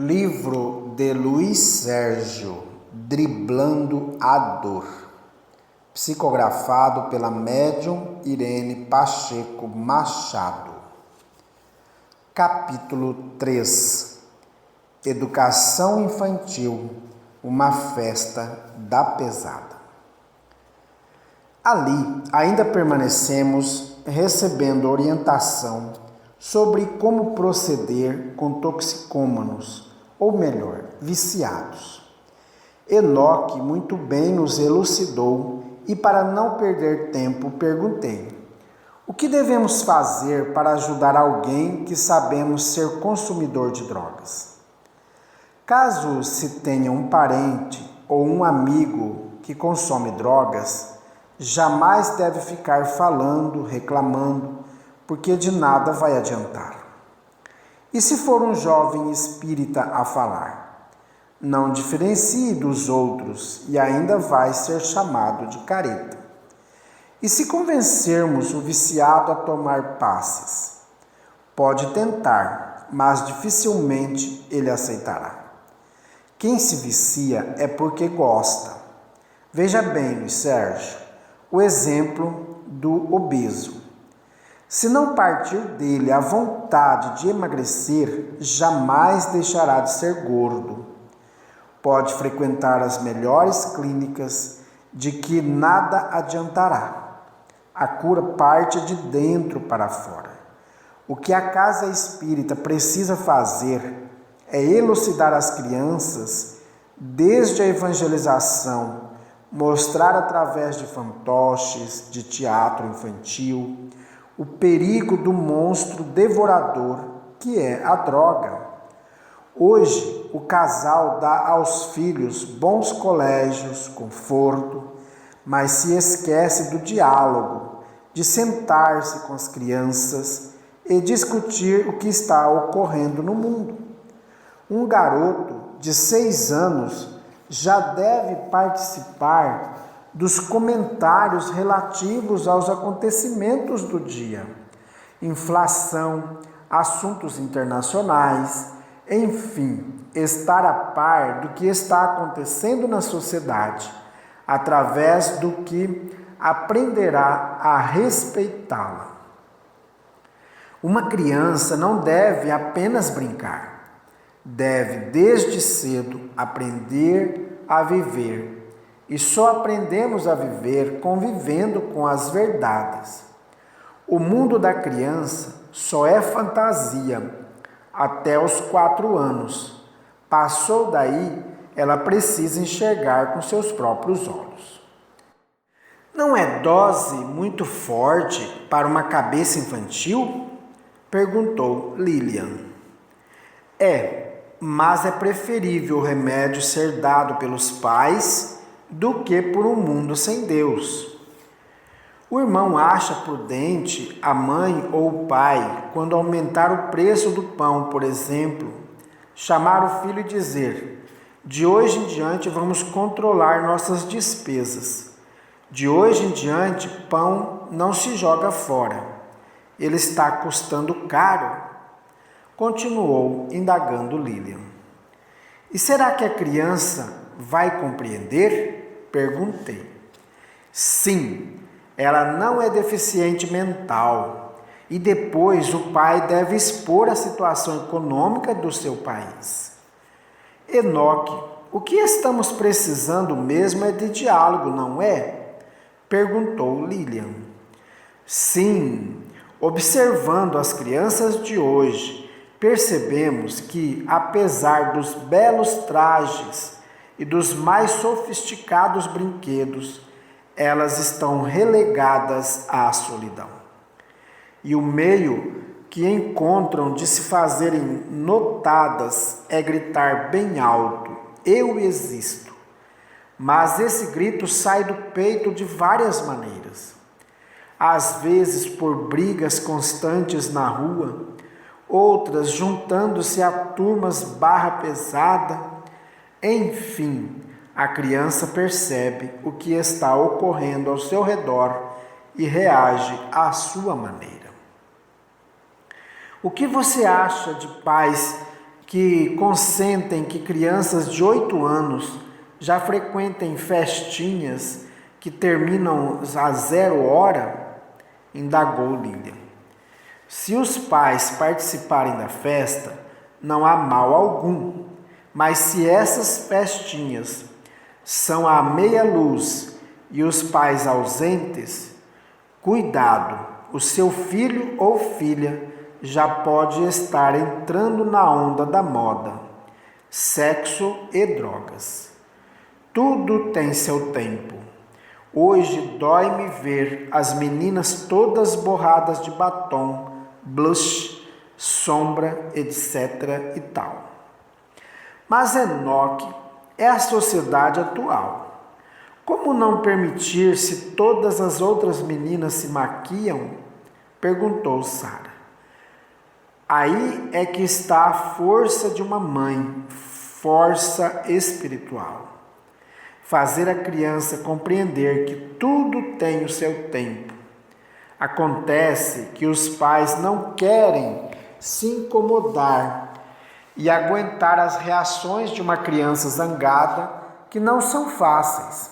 Livro de Luiz Sérgio, Driblando a Dor, psicografado pela médium Irene Pacheco Machado. Capítulo 3. Educação Infantil, uma festa da pesada. Ali ainda permanecemos recebendo orientação sobre como proceder com toxicômanos, ou melhor, viciados. Enoque muito bem nos elucidou e, para não perder tempo, perguntei: o que devemos fazer para ajudar alguém que sabemos ser consumidor de drogas? Caso se tenha um parente ou um amigo que consome drogas, jamais deve ficar falando, reclamando, porque de nada vai adiantar. E se for um jovem espírita a falar? Não diferencie dos outros e ainda vai ser chamado de careta. E se convencermos o viciado a tomar passes? Pode tentar, mas dificilmente ele aceitará. Quem se vicia é porque gosta. Veja bem, Luiz Sérgio, o exemplo do obeso. Se não partir dele a vontade de emagrecer, jamais deixará de ser gordo. Pode frequentar as melhores clínicas, de que nada adiantará. A cura parte de dentro para fora. O que a casa espírita precisa fazer é elucidar as crianças desde a evangelização, mostrar através de fantoches, de teatro infantil, o perigo do monstro devorador que é a droga. Hoje, o casal dá aos filhos bons colégios, conforto, mas se esquece do diálogo, de sentar-se com as crianças e discutir o que está ocorrendo no mundo. Um garoto de 6 anos já deve participar dos comentários relativos aos acontecimentos do dia, inflação, assuntos internacionais, enfim, estar a par do que está acontecendo na sociedade, através do que aprenderá a respeitá-la. Uma criança não deve apenas brincar, deve desde cedo aprender a viver. E só aprendemos a viver convivendo com as verdades. O mundo da criança só é fantasia até os 4 anos. Passou daí, ela precisa enxergar com seus próprios olhos. Não é dose muito forte para uma cabeça infantil? Perguntou Lilian. Mas é preferível o remédio ser dado pelos pais do que por um mundo sem Deus. O irmão acha prudente a mãe ou o pai, quando aumentar o preço do pão, por exemplo, chamar o filho e dizer: de hoje em diante vamos controlar nossas despesas. De hoje em diante, pão não se joga fora. Ele está custando caro. Continuou indagando Lilian. E será que a criança vai compreender? Perguntei. Sim, ela não é deficiente mental. E depois o pai deve expor a situação econômica do seu país. Enoque, o que estamos precisando mesmo é de diálogo, não é? Perguntou Lilian. Sim, observando as crianças de hoje, percebemos que, apesar dos belos trajes e dos mais sofisticados brinquedos, elas estão relegadas à solidão. E o meio que encontram de se fazerem notadas é gritar bem alto: eu existo. Mas esse grito sai do peito de várias maneiras. Às vezes por brigas constantes na rua, outras juntando-se a turmas barra pesada. Enfim, a criança percebe o que está ocorrendo ao seu redor e reage à sua maneira. O que você acha de pais que consentem que crianças de 8 anos já frequentem festinhas que terminam a 0 hora? Indagou Lilian. Se os pais participarem da festa, não há mal algum, mas se essas festinhas são à meia luz e os pais ausentes, cuidado, o seu filho ou filha já pode estar entrando na onda da moda, sexo e drogas. Tudo tem seu tempo. Hoje dói-me ver as meninas todas borradas de batom, blush, sombra, etc. e tal. Mas Enoque é a sociedade atual. Como não permitir se todas as outras meninas se maquiam? Perguntou Sara. Aí é que está a força de uma mãe, força espiritual. Fazer a criança compreender que tudo tem o seu tempo. Acontece que os pais não querem se incomodar e aguentar as reações de uma criança zangada, que não são fáceis.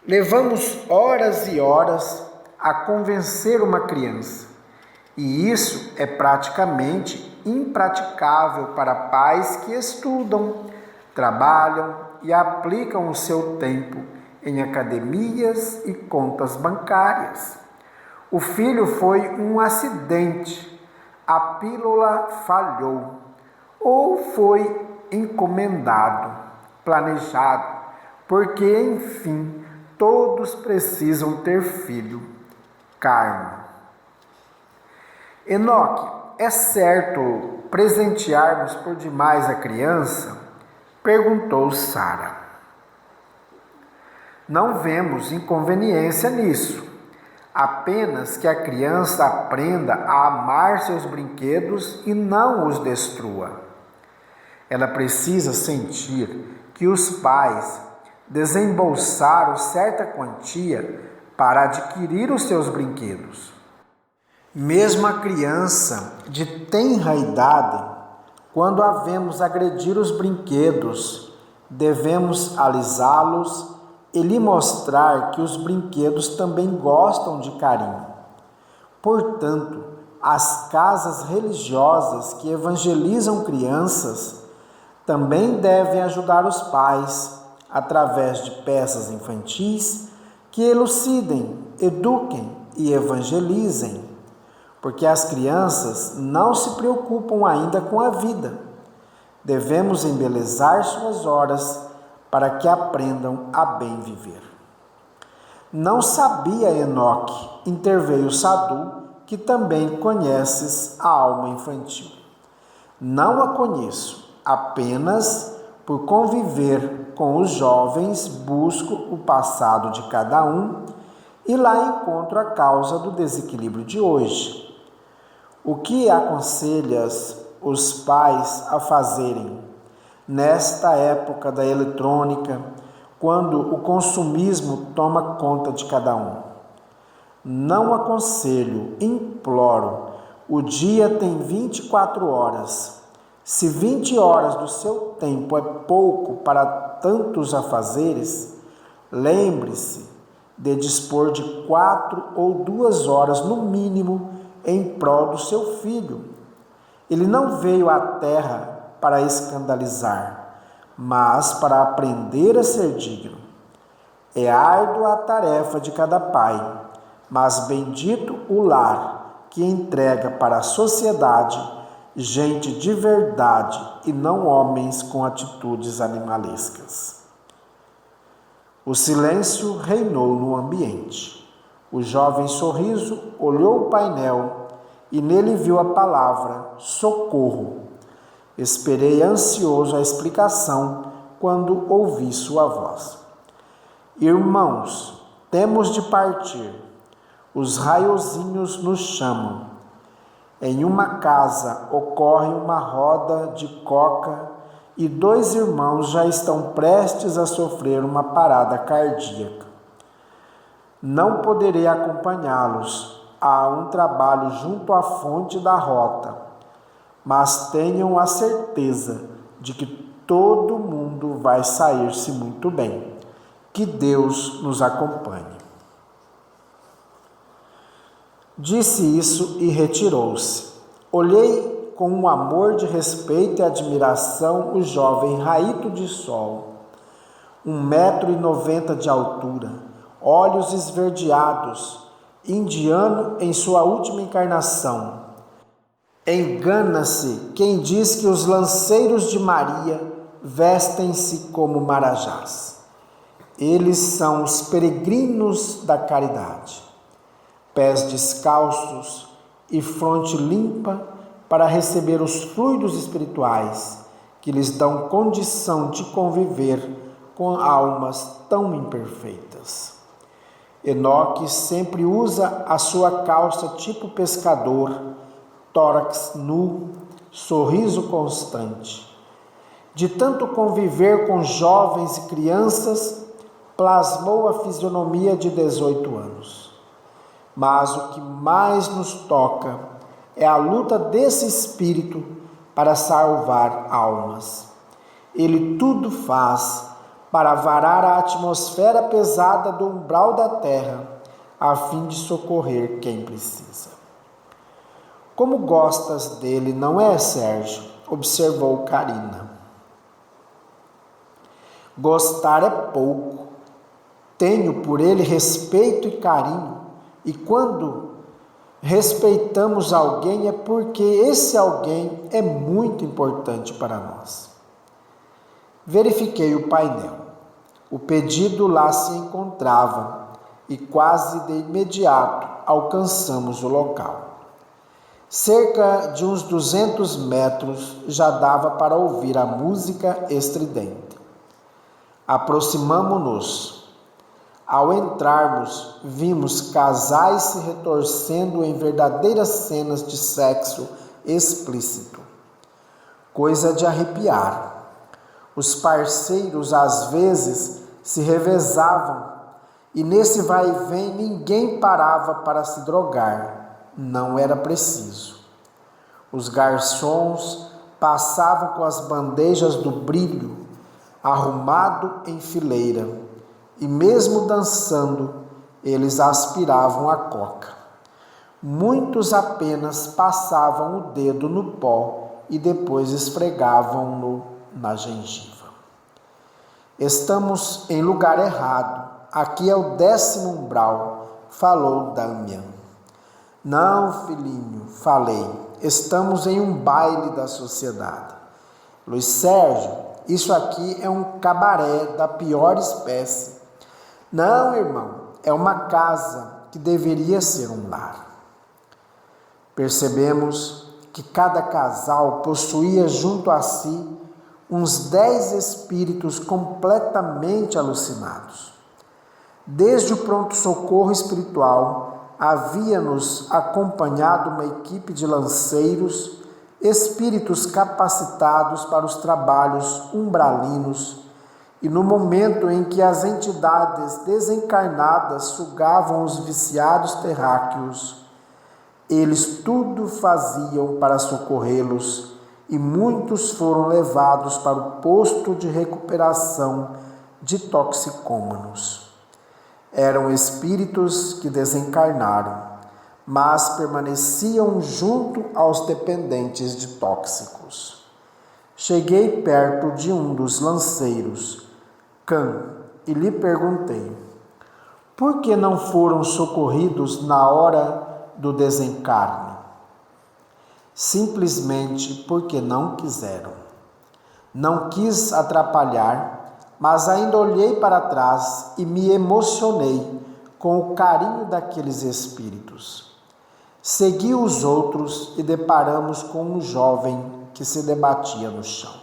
Levamos horas e horas a convencer uma criança, e isso é praticamente impraticável para pais que estudam, trabalham e aplicam o seu tempo em academias e contas bancárias. O filho foi um acidente, a pílula falhou, ou foi encomendado, planejado, porque, enfim, todos precisam ter filho. Karma. Enoque, é certo presentearmos por demais a criança? Perguntou Sara. Não vemos inconveniência nisso, apenas que a criança aprenda a amar seus brinquedos e não os destrua. Ela precisa sentir que os pais desembolsaram certa quantia para adquirir os seus brinquedos. Mesmo a criança de tenra idade, quando a vemos agredir os brinquedos, devemos alisá-los e lhe mostrar que os brinquedos também gostam de carinho. Portanto, as casas religiosas que evangelizam crianças também devem ajudar os pais, através de peças infantis, que elucidem, eduquem e evangelizem. Porque as crianças não se preocupam ainda com a vida. Devemos embelezar suas horas para que aprendam a bem viver. Não sabia, Enoque, interveio Sadu, que também conheces a alma infantil. Não a conheço, apenas por conviver com os jovens busco o passado de cada um e lá encontro a causa do desequilíbrio de hoje. O que aconselhas os pais a fazerem nesta época da eletrônica, quando o consumismo toma conta de cada um? Não aconselho, imploro. O dia tem 24 horas. Se 20 horas do seu tempo é pouco para tantos afazeres, lembre-se de dispor de 4 ou 2 horas no mínimo em prol do seu filho. Ele não veio à terra para escandalizar, mas para aprender a ser digno. É árdua a tarefa de cada pai, mas bendito o lar que entrega para a sociedade gente de verdade e não homens com atitudes animalescas. O silêncio reinou no ambiente. O jovem sorriso olhou o painel e nele viu a palavra socorro. Esperei ansioso a explicação quando ouvi sua voz. Irmãos, temos de partir. Os raiozinhos nos chamam. Em uma casa ocorre uma roda de coca e 2 irmãos já estão prestes a sofrer uma parada cardíaca. Não poderei acompanhá-los a um trabalho junto à fonte da rota, mas tenham a certeza de que todo mundo vai sair-se muito bem. Que Deus nos acompanhe. Disse isso e retirou-se. Olhei com um amor de respeito e admiração o jovem raíto de sol, 1,90 m de altura, olhos esverdeados, indiano em sua última encarnação. Engana-se quem diz que os lanceiros de Maria vestem-se como marajás. Eles são os peregrinos da caridade, pés descalços e fronte limpa para receber os fluidos espirituais que lhes dão condição de conviver com almas tão imperfeitas. Enoque sempre usa a sua calça tipo pescador, tórax nu, sorriso constante. De tanto conviver com jovens e crianças, plasmou a fisionomia de 18 anos. Mas o que mais nos toca é a luta desse espírito para salvar almas. Ele tudo faz para varar a atmosfera pesada do umbral da terra, a fim de socorrer quem precisa. Como gostas dele, não é, Sérgio? Observou Carina. Gostar é pouco. Tenho por ele respeito e carinho, e quando respeitamos alguém é porque esse alguém é muito importante para nós. Verifiquei o painel. O pedido lá se encontrava e quase de imediato alcançamos o local. Cerca de uns 200 metros já dava para ouvir a música estridente. Aproximamo-nos. Ao entrarmos, vimos casais se retorcendo em verdadeiras cenas de sexo explícito. Coisa de arrepiar. Os parceiros, às vezes, se revezavam e nesse vai e vem ninguém parava para se drogar. Não era preciso. Os garçons passavam com as bandejas do brilho, arrumado em fileira. E mesmo dançando, eles aspiravam a coca. Muitos apenas passavam o dedo no pó e depois esfregavam-no na gengiva. Estamos em lugar errado. Aqui é o 10º umbral, falou Damian. Não, filhinho, falei. Estamos em um baile da sociedade. Luiz Sérgio, isso aqui é um cabaré da pior espécie. Não, irmão, é uma casa que deveria ser um lar. Percebemos que cada casal possuía junto a si uns 10 espíritos completamente alucinados. Desde o pronto-socorro espiritual, havia-nos acompanhado uma equipe de lanceiros, espíritos capacitados para os trabalhos umbralinos, e no momento em que as entidades desencarnadas sugavam os viciados terráqueos, eles tudo faziam para socorrê-los, e muitos foram levados para o posto de recuperação de toxicômanos. Eram espíritos que desencarnaram, mas permaneciam junto aos dependentes de tóxicos. Cheguei perto de um dos lanceiros, Can, e lhe perguntei: por que não foram socorridos na hora do desencarne? Simplesmente porque não quiseram. Não quis atrapalhar, mas ainda olhei para trás e me emocionei com o carinho daqueles espíritos. Segui os outros e deparamos com um jovem que se debatia no chão.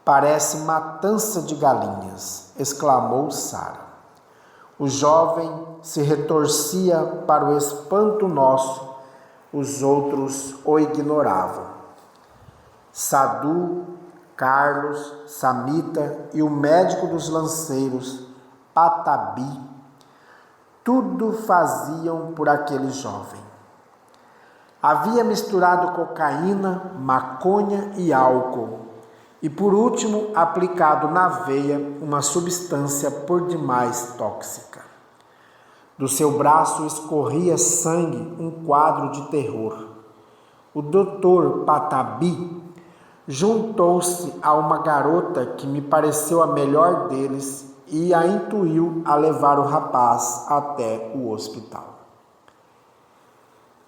Parece matança de galinhas, exclamou Sara. O jovem se retorcia para o espanto nosso, os outros o ignoravam. Sadu, Carlos, Samita e o médico dos lanceiros, Patabi, tudo faziam por aquele jovem. Havia misturado cocaína, maconha e álcool. E por último, aplicado na veia uma substância por demais tóxica. Do seu braço escorria sangue, um quadro de terror. O Dr. Patabi juntou-se a uma garota que me pareceu a melhor deles e a intuiu a levar o rapaz até o hospital.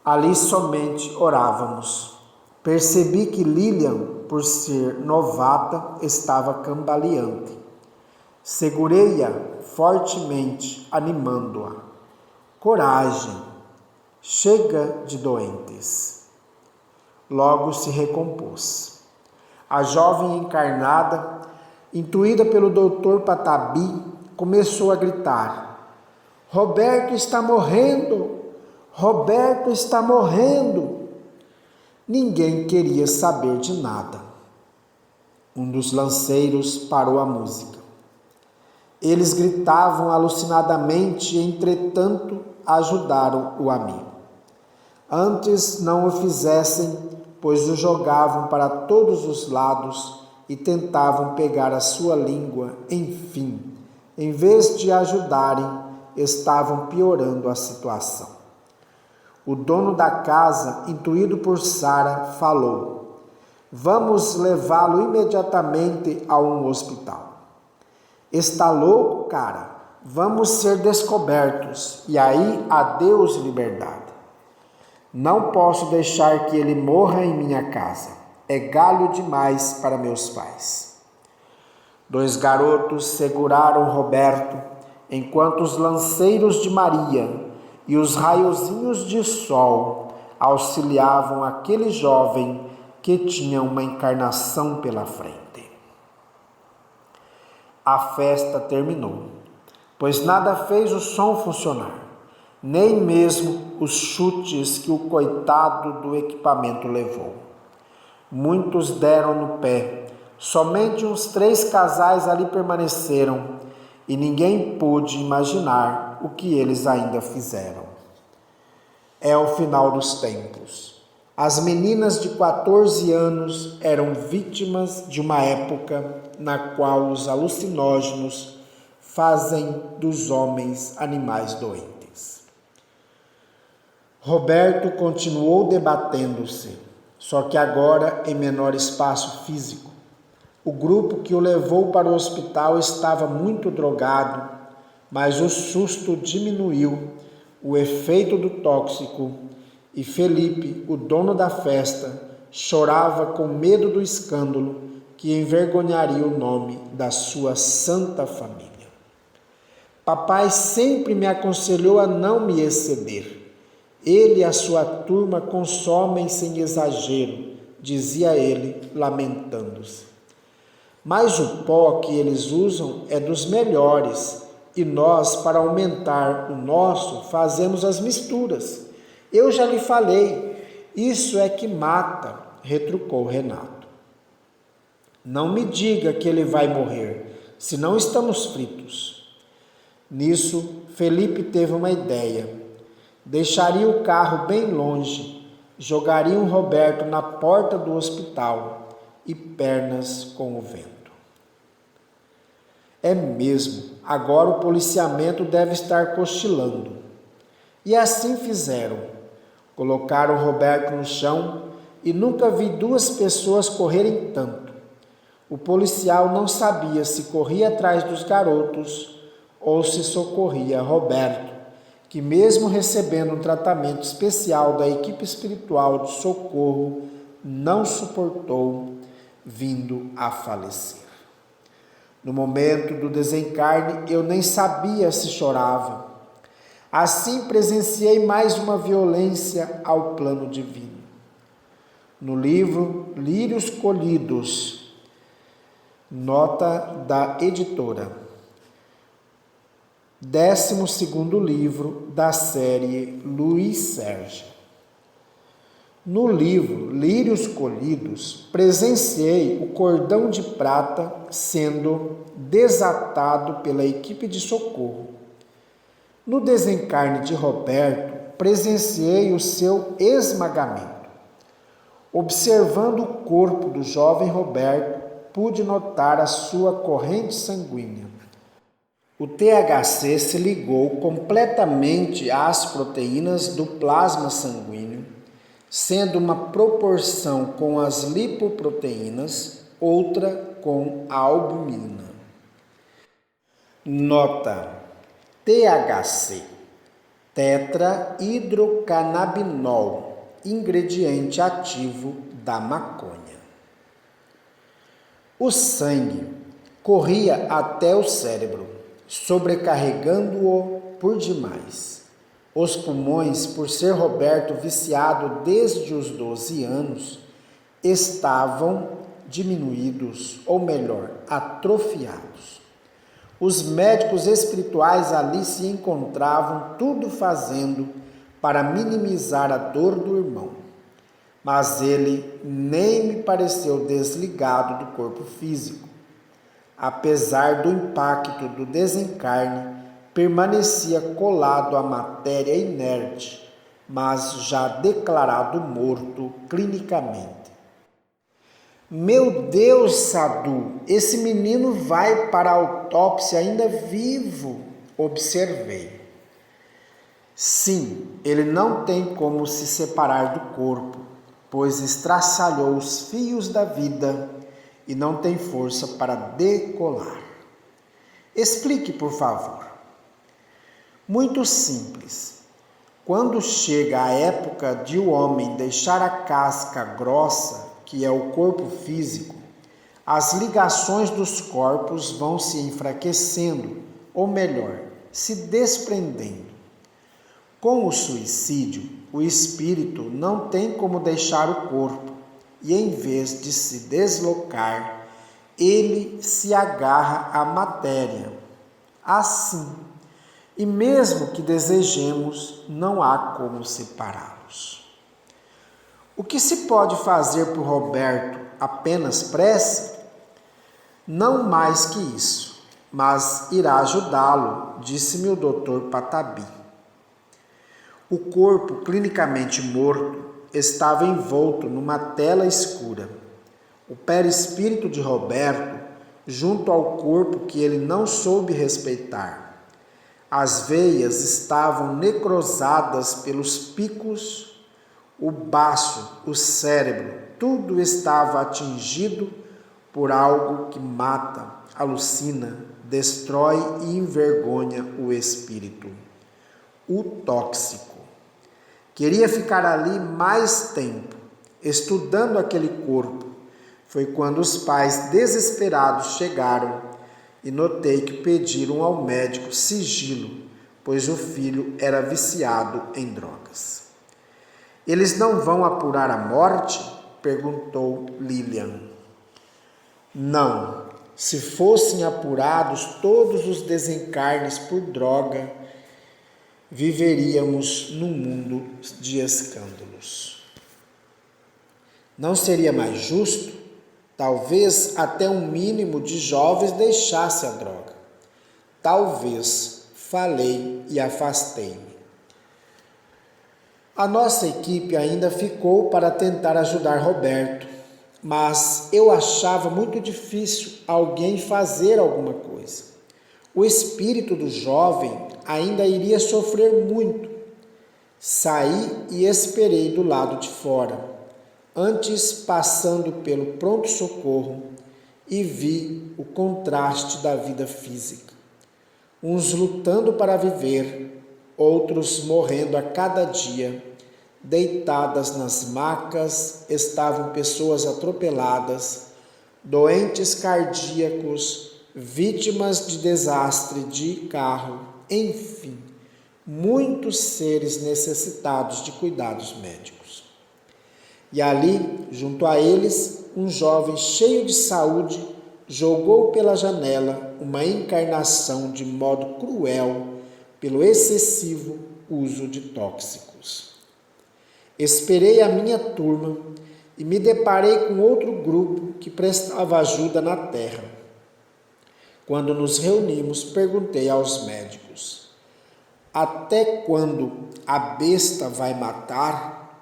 Ali somente orávamos. Percebi que Lilian, por ser novata, estava cambaleante. Segurei-a fortemente, animando-a. Coragem, chega de doentes. Logo se recompôs. A jovem encarnada, intuída pelo Dr. Patabi, começou a gritar: Roberto está morrendo! Roberto está morrendo! Ninguém queria saber de nada. Um dos lanceiros parou a música. Eles gritavam alucinadamente e, entretanto, ajudaram o amigo. Antes não o fizessem, pois o jogavam para todos os lados e tentavam pegar a sua língua. Enfim, em vez de ajudarem, estavam piorando a situação. O dono da casa, intuído por Sara, falou: Vamos levá-lo imediatamente a um hospital. Está louco, cara? Vamos ser descobertos e aí adeus liberdade. Não posso deixar que ele morra em minha casa. É galho demais para meus pais. 2 garotos seguraram Roberto, enquanto os lanceiros de Maria e os raiozinhos de sol auxiliavam aquele jovem que tinha uma encarnação pela frente. A festa terminou, pois nada fez o som funcionar, nem mesmo os chutes que o coitado do equipamento levou. Muitos deram no pé, somente uns 3 casais ali permaneceram, e ninguém pôde imaginar o que eles ainda fizeram. É o final dos tempos. As meninas de 14 anos eram vítimas de uma época na qual os alucinógenos fazem dos homens animais doentes. Roberto continuou debatendo-se, só que agora em menor espaço físico. O grupo que o levou para o hospital estava muito drogado, mas o susto diminuiu o efeito do tóxico e Felipe, o dono da festa, chorava com medo do escândalo que envergonharia o nome da sua santa família. Papai sempre me aconselhou a não me exceder. Ele e a sua turma consomem sem exagero, dizia ele, lamentando-se. Mas o pó que eles usam é dos melhores, e nós, para aumentar o nosso, fazemos as misturas. Eu já lhe falei, isso é que mata, retrucou Renato. Não me diga que ele vai morrer, senão estamos fritos. Nisso, Felipe teve uma ideia. Deixaria o carro bem longe, jogaria o Roberto na porta do hospital e pernas com o vento. É mesmo, agora o policiamento deve estar cochilando. E assim fizeram. Colocaram Roberto no chão e nunca vi 2 pessoas correrem tanto. O policial não sabia se corria atrás dos garotos ou se socorria Roberto, que mesmo recebendo um tratamento especial da equipe espiritual de socorro, não suportou, vindo a falecer. No momento do desencarne, eu nem sabia se chorava. Assim presenciei mais uma violência ao plano divino. No livro Lírios Colhidos, nota da editora, 12º livro da série Luiz Sérgio. No livro Lírios Colhidos, presenciei o cordão de prata sendo desatado pela equipe de socorro. No desencarne de Roberto, presenciei o seu esmagamento. Observando o corpo do jovem Roberto, pude notar a sua corrente sanguínea. O THC se ligou completamente às proteínas do plasma sanguíneo, sendo uma proporção com as lipoproteínas, outra com a albumina. Nota: THC, tetrahidrocannabinol, ingrediente ativo da maconha. O sangue corria até o cérebro, sobrecarregando-o por demais. Os pulmões, por ser Roberto viciado desde os 12 anos, estavam diminuídos, ou melhor, atrofiados. Os médicos espirituais ali se encontravam, tudo fazendo para minimizar a dor do irmão. Mas ele nem me pareceu desligado do corpo físico. Apesar do impacto do desencarne, permanecia colado à matéria inerte, mas já declarado morto clinicamente. Meu Deus, Sadu, esse menino vai para a autópsia ainda vivo, observei. Sim, ele não tem como se separar do corpo, pois estraçalhou os fios da vida e não tem força para decolar. Explique, por favor. Muito simples. Quando chega a época de o homem deixar a casca grossa, que é o corpo físico, as ligações dos corpos vão se enfraquecendo, ou melhor, se desprendendo. Com o suicídio, o espírito não tem como deixar o corpo e, em vez de se deslocar, ele se agarra à matéria. Assim, e mesmo que desejemos, não há como separá-los. O que se pode fazer por Roberto? Apenas prece? Não mais que isso, mas irá ajudá-lo, disse-me o Dr. Patabi. O corpo clinicamente morto estava envolto numa tela escura. O perispírito de Roberto, junto ao corpo que ele não soube respeitar. As veias estavam necrosadas pelos picos, o baço, o cérebro, tudo estava atingido por algo que mata, alucina, destrói e envergonha o espírito. O tóxico. Queria ficar ali mais tempo, estudando aquele corpo. Foi quando os pais desesperados chegaram e notei que pediram ao médico sigilo, pois o filho era viciado em drogas. Eles não vão apurar a morte? Perguntou Lilian. Não, se fossem apurados todos os desencarnes por droga, viveríamos num mundo de escândalos. Não seria mais justo? Talvez até um mínimo de jovens deixasse a droga. Talvez, falei e afastei-me. A nossa equipe ainda ficou para tentar ajudar Roberto, mas eu achava muito difícil alguém fazer alguma coisa. O espírito do jovem ainda iria sofrer muito. Saí e esperei do lado de fora, antes passando pelo pronto-socorro e vi o contraste da vida física. Uns lutando para viver, outros morrendo a cada dia. Deitadas nas macas estavam pessoas atropeladas, doentes cardíacos, vítimas de desastre de carro, enfim, muitos seres necessitados de cuidados médicos. E ali, junto a eles, um jovem cheio de saúde jogou pela janela uma encarnação de modo cruel pelo excessivo uso de tóxicos. Esperei a minha turma e me deparei com outro grupo que prestava ajuda na terra. Quando nos reunimos, perguntei aos médicos: Até quando a besta vai matar?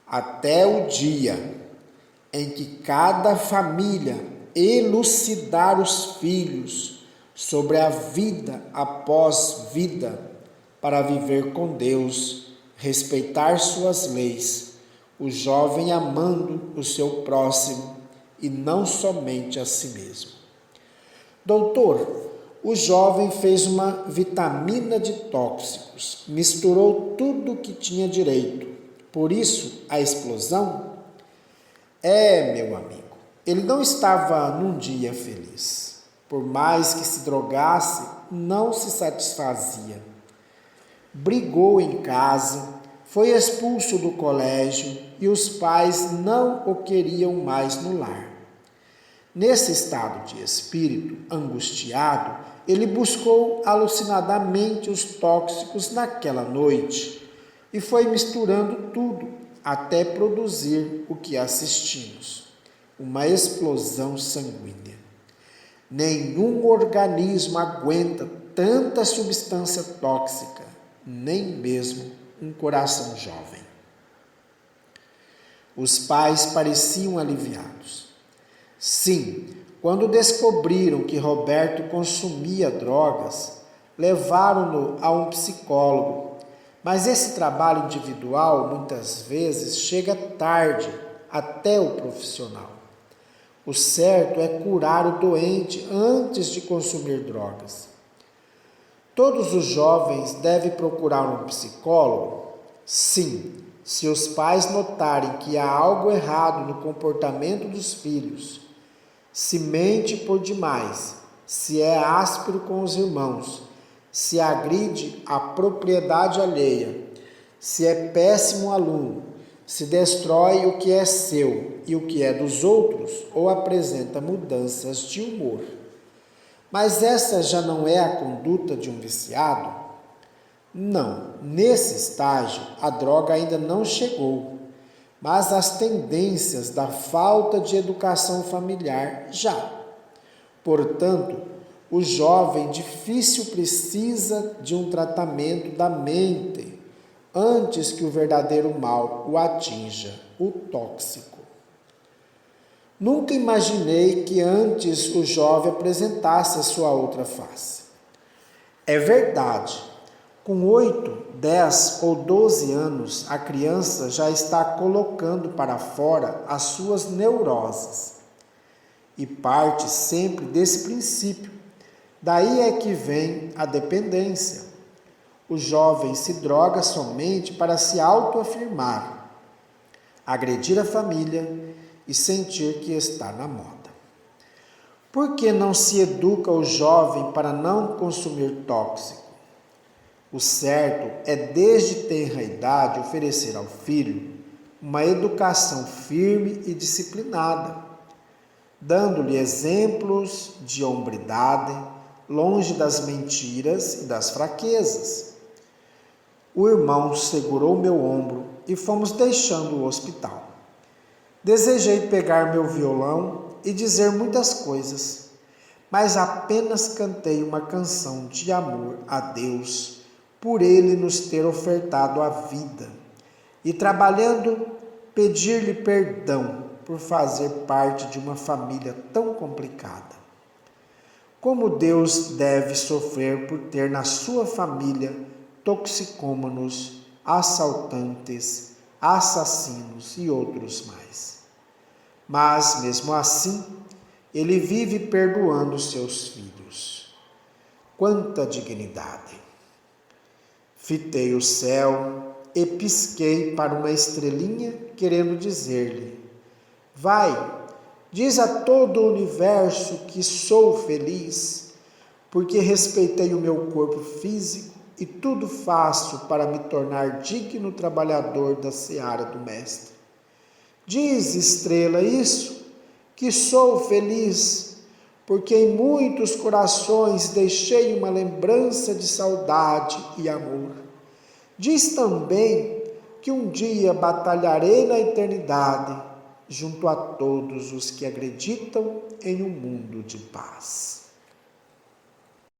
Até o dia em que cada família elucidar os filhos sobre a vida após vida, para viver com Deus, respeitar suas leis, o jovem amando o seu próximo e não somente a si mesmo. Doutor, o jovem fez uma vitamina de tóxicos, misturou tudo o que tinha direito. Por isso, a explosão? Meu amigo, ele não estava num dia feliz. Por mais que se drogasse, não se satisfazia. Brigou em casa, foi expulso do colégio e os pais não o queriam mais no lar. Nesse estado de espírito angustiado, ele buscou alucinadamente os tóxicos naquela noite e foi misturando tudo até produzir o que assistimos, uma explosão sanguínea. Nenhum organismo aguenta tanta substância tóxica, nem mesmo um coração jovem. Os pais pareciam aliviados. Sim, quando descobriram que Roberto consumia drogas, levaram-no a um psicólogo. Mas esse trabalho individual, muitas vezes, chega tarde até o profissional. O certo é curar o doente antes de consumir drogas. Todos os jovens devem procurar um psicólogo? Sim, se os pais notarem que há algo errado no comportamento dos filhos, se mente por demais, se é áspero com os irmãos, se agride a propriedade alheia, se é péssimo aluno, se destrói o que é seu e o que é dos outros ou apresenta mudanças de humor. Mas essa já não é a conduta de um viciado? Não, nesse estágio a droga ainda não chegou, mas as tendências da falta de educação familiar já. Portanto, o jovem difícil precisa de um tratamento da mente antes que o verdadeiro mal o atinja, o tóxico. Nunca imaginei que antes o jovem apresentasse a sua outra face. É verdade, com 8, 10 ou 12 anos, a criança já está colocando para fora as suas neuroses. E parte sempre desse princípio. Daí é que vem a dependência. O jovem se droga somente para se autoafirmar, agredir a família e sentir que está na moda. Por que não se educa o jovem para não consumir tóxico? O certo é, desde tenra idade, oferecer ao filho uma educação firme e disciplinada, dando-lhe exemplos de hombridade, longe das mentiras e das fraquezas. O irmão segurou meu ombro e fomos deixando o hospital. Desejei pegar meu violão e dizer muitas coisas, mas apenas cantei uma canção de amor a Deus por Ele nos ter ofertado a vida e, trabalhando, pedir-lhe perdão por fazer parte de uma família tão complicada. Como Deus deve sofrer por ter na sua família toxicômanos, assaltantes, assassinos e outros mais. Mas, mesmo assim, ele vive perdoando seus filhos. Quanta dignidade! Fitei o céu e pisquei para uma estrelinha, querendo dizer-lhe: vai, diz a todo o universo que sou feliz, porque respeitei o meu corpo físico e tudo faço para me tornar digno trabalhador da seara do Mestre. Diz, estrela, isso, que sou feliz, porque em muitos corações deixei uma lembrança de saudade e amor. Diz também que um dia batalharei na eternidade, junto a todos os que acreditam em um mundo de paz.